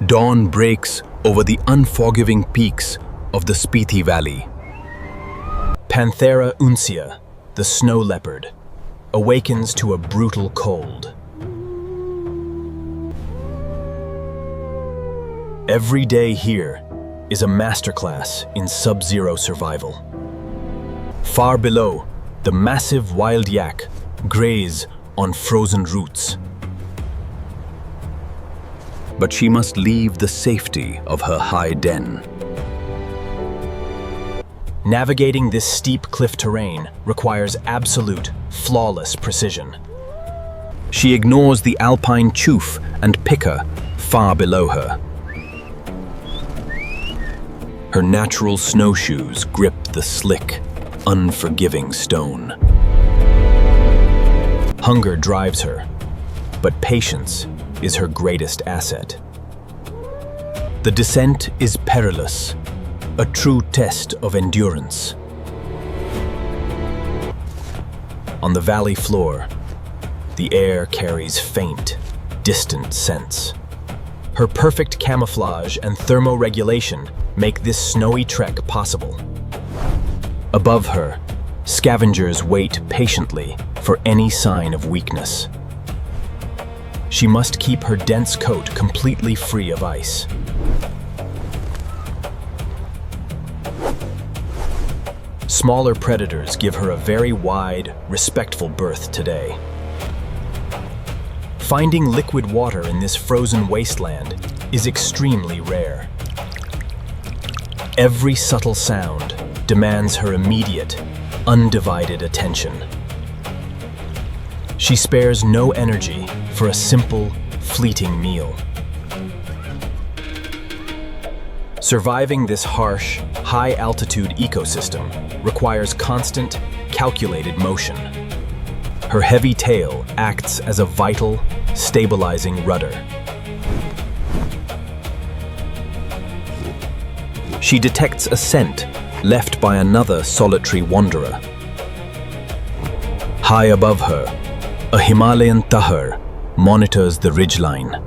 Dawn breaks over the unforgiving peaks of the Spiti Valley. Panthera uncia, the snow leopard, awakens to a brutal cold. Every day here is a masterclass in sub-zero survival. Far below, the massive wild yak graze on frozen roots. But she must leave the safety of her high den. Navigating this steep cliff terrain requires absolute, flawless precision. She ignores the alpine choof and picker far below her. Her natural snowshoes grip the slick, unforgiving stone. Hunger drives her, but patience is her greatest asset. The descent is perilous, a true test of endurance. On the valley floor, the air carries faint, distant scents. Her perfect camouflage and thermoregulation make this snowy trek possible. Above her, scavengers wait patiently for any sign of weakness. She must keep her dense coat completely free of ice. Smaller predators give her a very wide, respectful berth today. Finding liquid water in this frozen wasteland is extremely rare. Every subtle sound demands her immediate, undivided attention. She spares no energy for a simple, fleeting meal. Surviving this harsh, high-altitude ecosystem requires constant, calculated motion. Her heavy tail acts as a vital, stabilizing rudder. She detects a scent left by another solitary wanderer. High above her, a Himalayan TAHR monitors the ridgeline.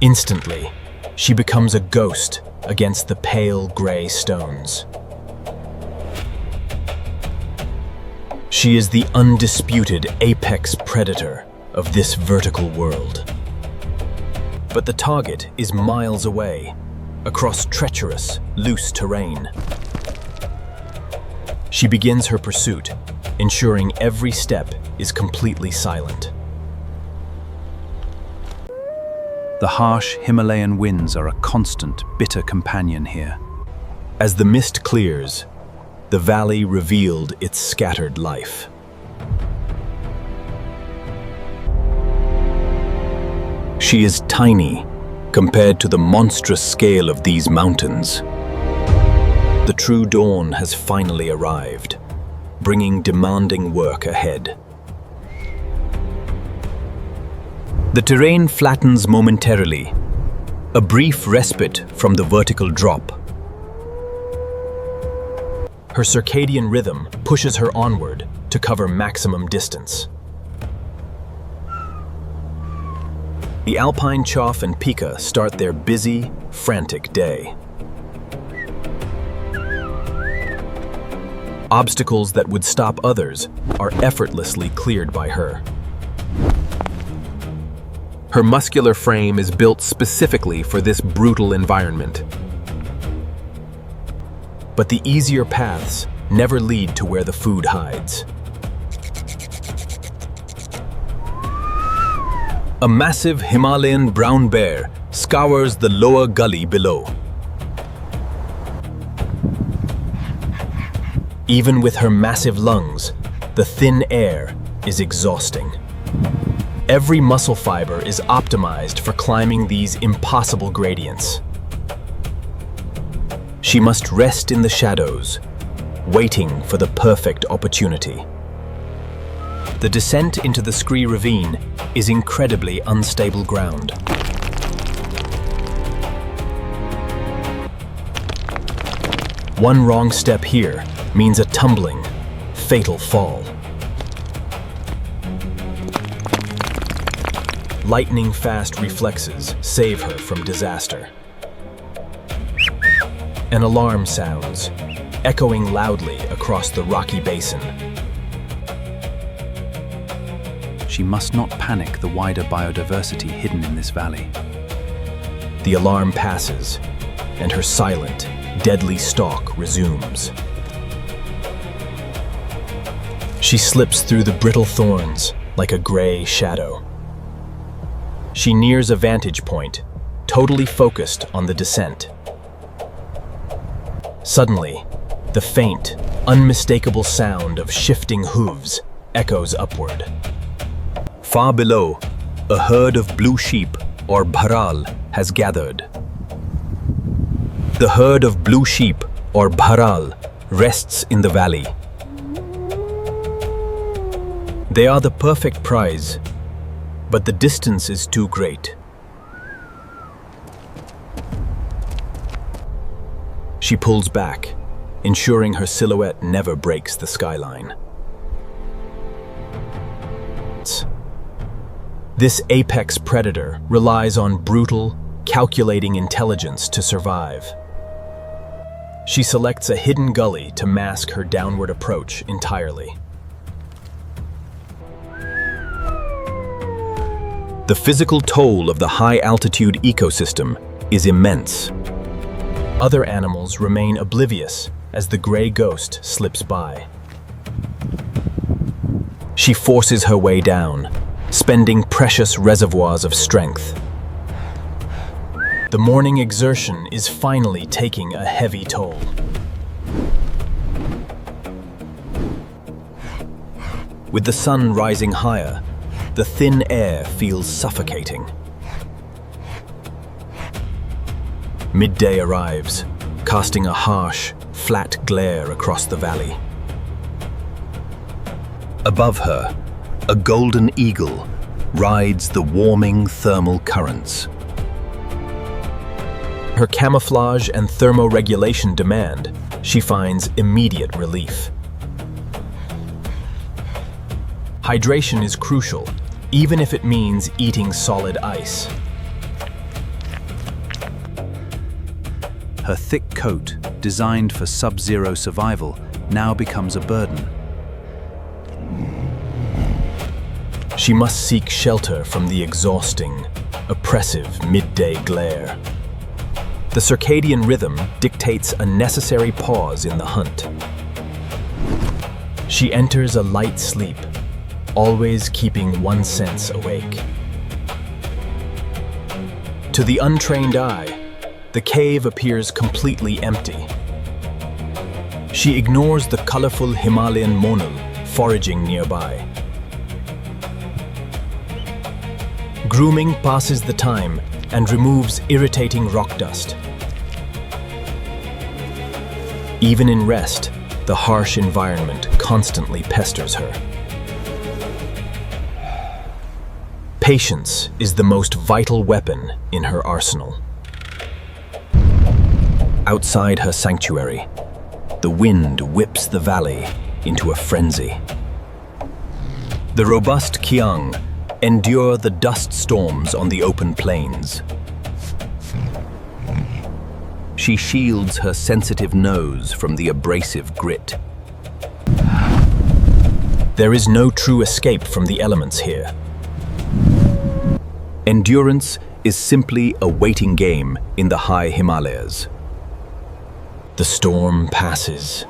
Instantly, she becomes a ghost against the pale gray stones. She is the undisputed apex predator of this vertical world. But the target is miles away, across treacherous, loose terrain. She begins her pursuit, ensuring every step is completely silent. The harsh Himalayan winds are a constant, bitter companion here. As the mist clears, the valley revealed its scattered life. She is tiny compared to the monstrous scale of these mountains. The true dawn has finally arrived, bringing demanding work ahead. The terrain flattens momentarily, a brief respite from the vertical drop. Her circadian rhythm pushes her onward to cover maximum distance. The alpine chough and pika start their busy, frantic day. Obstacles that would stop others are effortlessly cleared by her. Her muscular frame is built specifically for this brutal environment. But the easier paths never lead to where the food hides. A massive Himalayan brown bear scours the lower gully below. Even with her massive lungs, the thin air is exhausting. Every muscle fiber is optimized for climbing these impossible gradients. She must rest in the shadows, waiting for the perfect opportunity. The descent into the scree ravine is incredibly unstable ground. One wrong step here means a tumbling, fatal fall. lightning-fast reflexes save her from disaster. An alarm sounds, echoing loudly across the rocky basin. She must not panic the wider biodiversity hidden in this valley. The alarm passes, and her silent, deadly stalk resumes. She slips through the brittle thorns like a gray shadow. She nears a vantage point, totally focused on the descent. Suddenly, the faint, unmistakable sound of shifting hooves echoes upward. Far below, a herd of blue sheep, or Bharal, has gathered. The herd of blue sheep, or Bharal, rests in the valley. They are the perfect prize, but the distance is too great. She pulls back, ensuring her silhouette never breaks the skyline. This apex predator relies on brutal, calculating intelligence to survive. She selects a hidden gully to mask her downward approach entirely. The physical toll of the high-altitude ecosystem is immense. Other animals remain oblivious as the gray ghost slips by. She forces her way down, spending precious reservoirs of strength. The morning exertion is finally taking a heavy toll. With the sun rising higher, the thin air feels suffocating. Midday arrives, casting a harsh, flat glare across the valley. Above her, a golden eagle rides the warming thermal currents. Her camouflage and thermoregulation demand, she finds immediate relief. Hydration is crucial, even if it means eating solid ice. Her thick coat, designed for sub-zero survival, now becomes a burden. She must seek shelter from the exhausting, oppressive midday glare. The circadian rhythm dictates a necessary pause in the hunt. She enters a light sleep, always keeping one sense awake. To the untrained eye, the cave appears completely empty. She ignores the colorful Himalayan monal foraging nearby. Grooming passes the time and removes irritating rock dust. Even in rest, the harsh environment constantly pesters her. Patience is the most vital weapon in her arsenal. Outside her sanctuary, the wind whips the valley into a frenzy. The robust Kiang endure the dust storms on the open plains. She shields her sensitive nose from the abrasive grit. There is no true escape from the elements here. Endurance is simply a waiting game in the high Himalayas. The storm passes,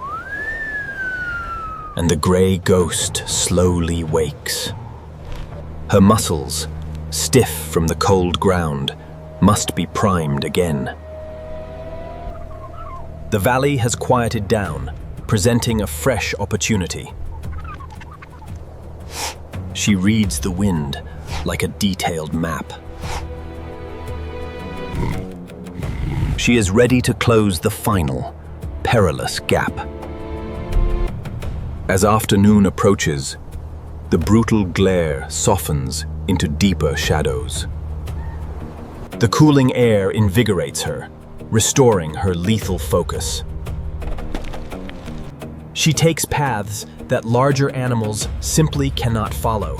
and the gray ghost slowly wakes. Her muscles, stiff from the cold ground, must be primed again. The valley has quieted down, presenting a fresh opportunity. She reads the wind like a detailed map. She is ready to close the final, perilous gap. As afternoon approaches, the brutal glare softens into deeper shadows. The cooling air invigorates her, restoring her lethal focus. She takes paths that larger animals simply cannot follow.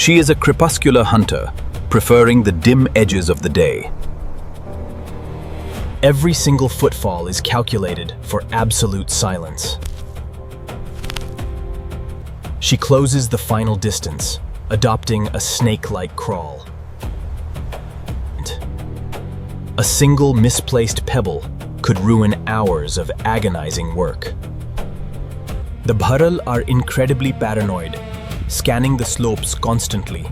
She is a crepuscular hunter, preferring the dim edges of the day. Every single footfall is calculated for absolute silence. She closes the final distance, adopting a snake-like crawl. A single misplaced pebble could ruin hours of agonizing work. The Bharal are incredibly paranoid, scanning the slopes constantly.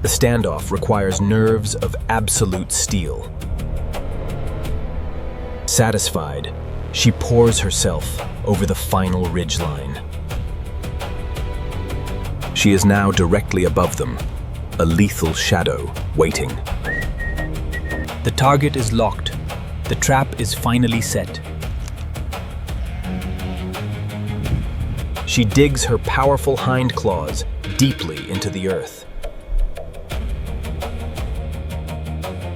The standoff requires nerves of absolute steel. Satisfied, she pours herself over the final ridgeline. She is now directly above them, a lethal shadow waiting. The target is locked. The trap is finally set. She digs her powerful hind claws deeply into the earth.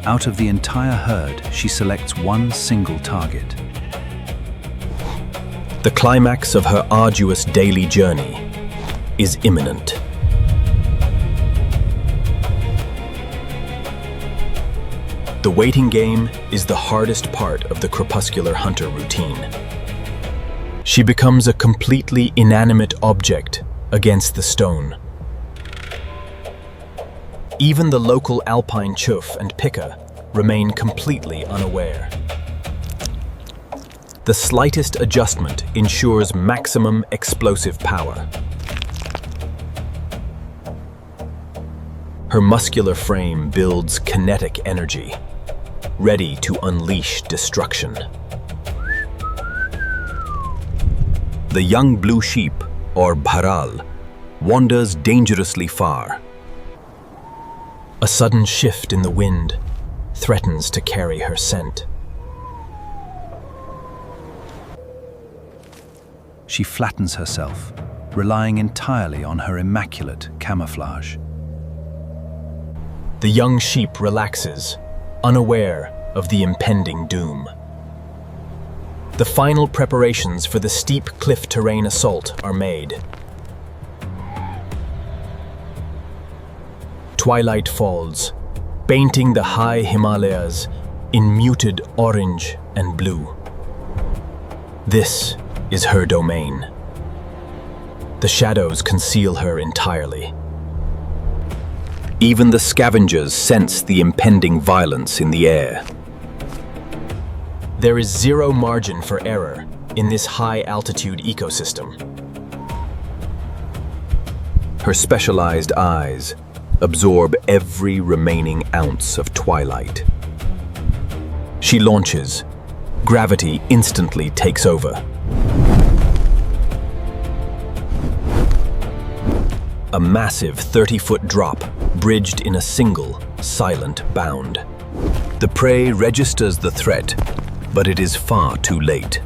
Out of the entire herd, she selects one single target. The climax of her arduous daily journey is imminent. The waiting game is the hardest part of the crepuscular hunter routine. She becomes a completely inanimate object against the stone. Even the local alpine chough and pika remain completely unaware. The slightest adjustment ensures maximum explosive power. Her muscular frame builds kinetic energy, ready to unleash destruction. The young blue sheep, or Bharal, wanders dangerously far. A sudden shift in the wind threatens to carry her scent. She flattens herself, relying entirely on her immaculate camouflage. The young sheep relaxes, unaware of the impending doom. The final preparations for the steep cliff terrain assault are made. Twilight falls, painting the high Himalayas in muted orange and blue. This is her domain. The shadows conceal her entirely. Even the scavengers sense the impending violence in the air. There is zero margin for error in this high-altitude ecosystem. Her specialized eyes absorb every remaining ounce of twilight. She launches. Gravity instantly takes over. A massive 30-foot drop bridged in a single, silent bound. The prey registers the threat, but it is far too late.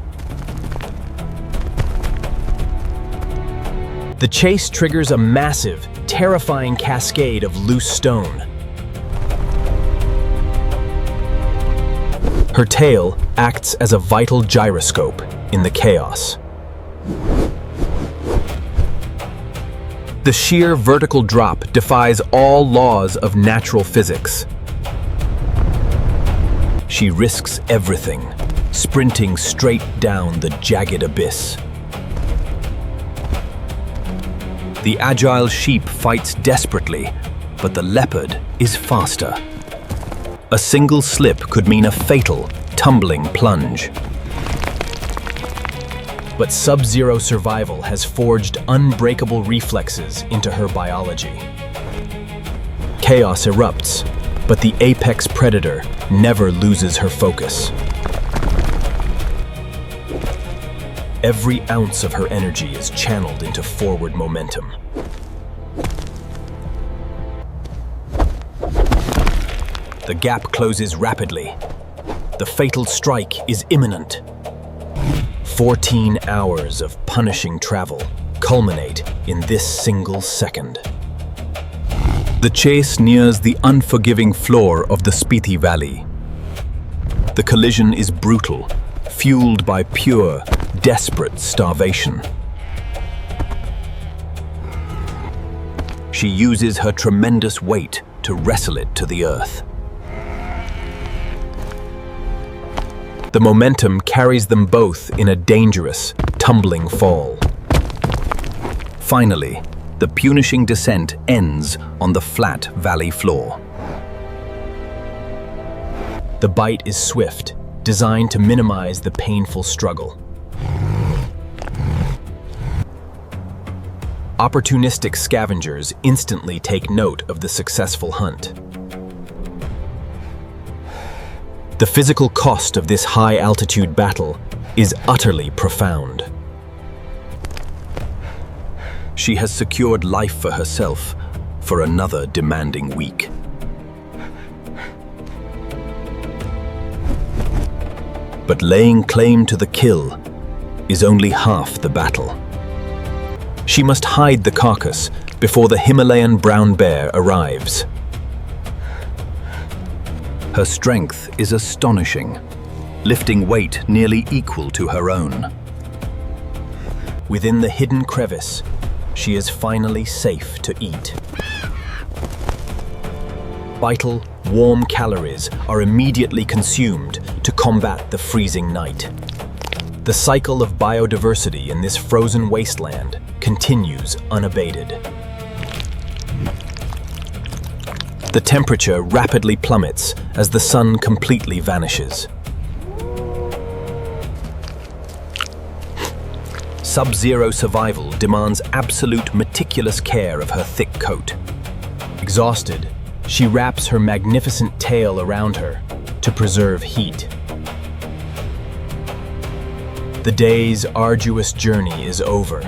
The chase triggers a massive, terrifying cascade of loose stone. Her tail acts as a vital gyroscope in the chaos. The sheer vertical drop defies all laws of natural physics. She risks everything, sprinting straight down the jagged abyss. The agile sheep fights desperately, but the leopard is faster. A single slip could mean a fatal, tumbling plunge. But sub-zero survival has forged unbreakable reflexes into her biology. Chaos erupts, but the apex predator never loses her focus. Every ounce of her energy is channeled into forward momentum. The gap closes rapidly. The fatal strike is imminent. 14 hours of punishing travel culminate in this single second. The chase nears the unforgiving floor of the Spiti Valley. The collision is brutal, fueled by pure, desperate starvation. She uses her tremendous weight to wrestle it to the earth. The momentum carries them both in a dangerous, tumbling fall. Finally, the punishing descent ends on the flat valley floor. The bite is swift, designed to minimize the painful struggle. Opportunistic scavengers instantly take note of the successful hunt. The physical cost of this high-altitude battle is utterly profound. She has secured life for herself for another demanding week. But laying claim to the kill is only half the battle. She must hide the carcass before the Himalayan brown bear arrives. Her strength is astonishing, lifting weight nearly equal to her own. Within the hidden crevice, she is finally safe to eat. Vital, warm calories are immediately consumed to combat the freezing night. The cycle of biodiversity in this frozen wasteland continues unabated. The temperature rapidly plummets as the sun completely vanishes. Sub-zero survival demands absolute meticulous care of her thick coat. Exhausted, she wraps her magnificent tail around her to preserve heat. The day's arduous journey is over,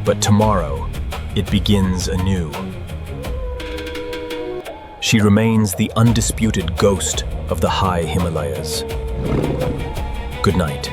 but tomorrow it begins anew. She remains the undisputed ghost of the high Himalayas. Good night.